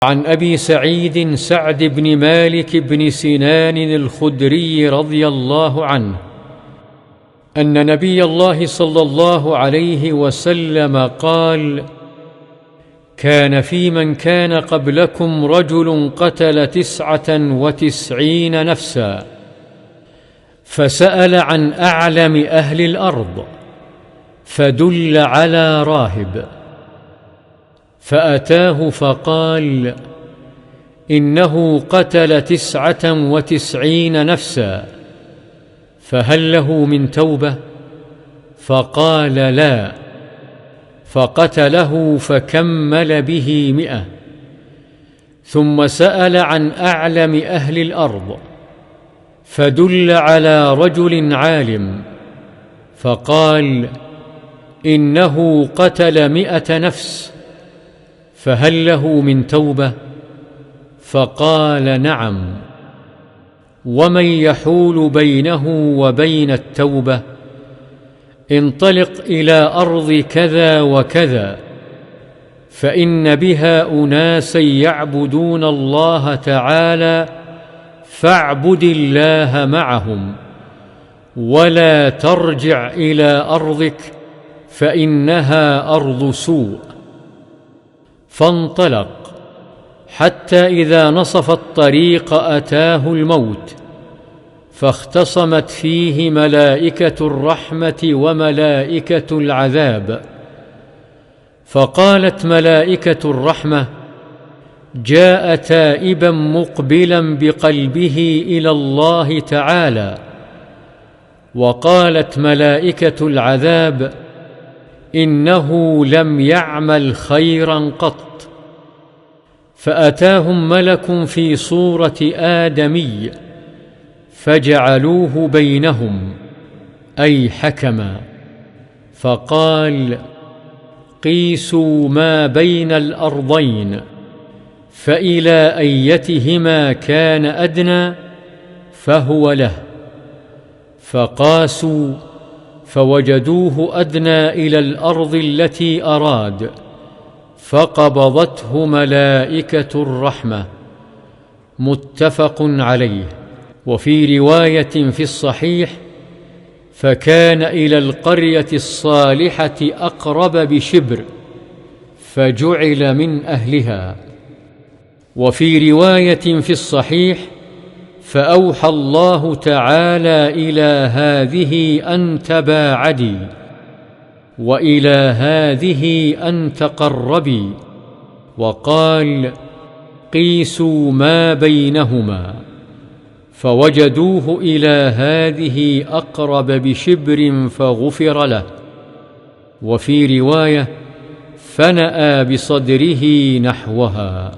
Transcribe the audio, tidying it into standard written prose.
عن أبي سعيد سعد بن مالك بن سنان الخدري رضي الله عنه أن نبي الله صلى الله عليه وسلم قال: كان في من كان قبلكم رجل قتل 99 نفسا، فسأل عن أعلم أهل الأرض فدل على راهب، فأتاه فقال: إنه قتل 99 نفسا، فهل له من توبة؟ فقال: لا. فقتله فكمل به 100. ثم سأل عن أعلم أهل الأرض فدل على رجل عالم، فقال: إنه قتل 100 نفس، فهل له من توبة؟ فقال: نعم. ومن يحول بينه وبين التوبة؟ انطلق إلى أرض كذا وكذا، فإن بها أناسا يعبدون الله تعالى، فاعبد الله معهم، ولا ترجع إلى أرضك فإنها أرض سوء. فانطلق حتى إذا نصف الطريق أتاه الموت، فاختصمت فيه ملائكة الرحمة وملائكة العذاب، فقالت ملائكة الرحمة: جاء تائبا مقبلا بقلبه إلى الله تعالى. وقالت ملائكة العذاب: إنه لم يعمل خيرا قط. فأتاهم ملك في صورة آدمي، فجعلوه بينهم، أي حكما، فقال: قيسوا ما بين الأرضين، فإلى أيتهما كان أدنى فهو له. فقاسوا فوجدوه أدنى إلى الأرض التي أراد، فقبضته ملائكة الرحمة. متفق عليه. وفي رواية في الصحيح: فكان إلى القرية الصالحة أقرب بشبر، فجعل من أهلها. وفي رواية في الصحيح: فأوحى الله تعالى إلى هذه أن تباعدي، وإلى هذه أن تقربي، وقال: قيسوا ما بينهما، فوجدوه إلى هذه أقرب بشبر فغفر له. وفي رواية: فنأى بصدره نحوها.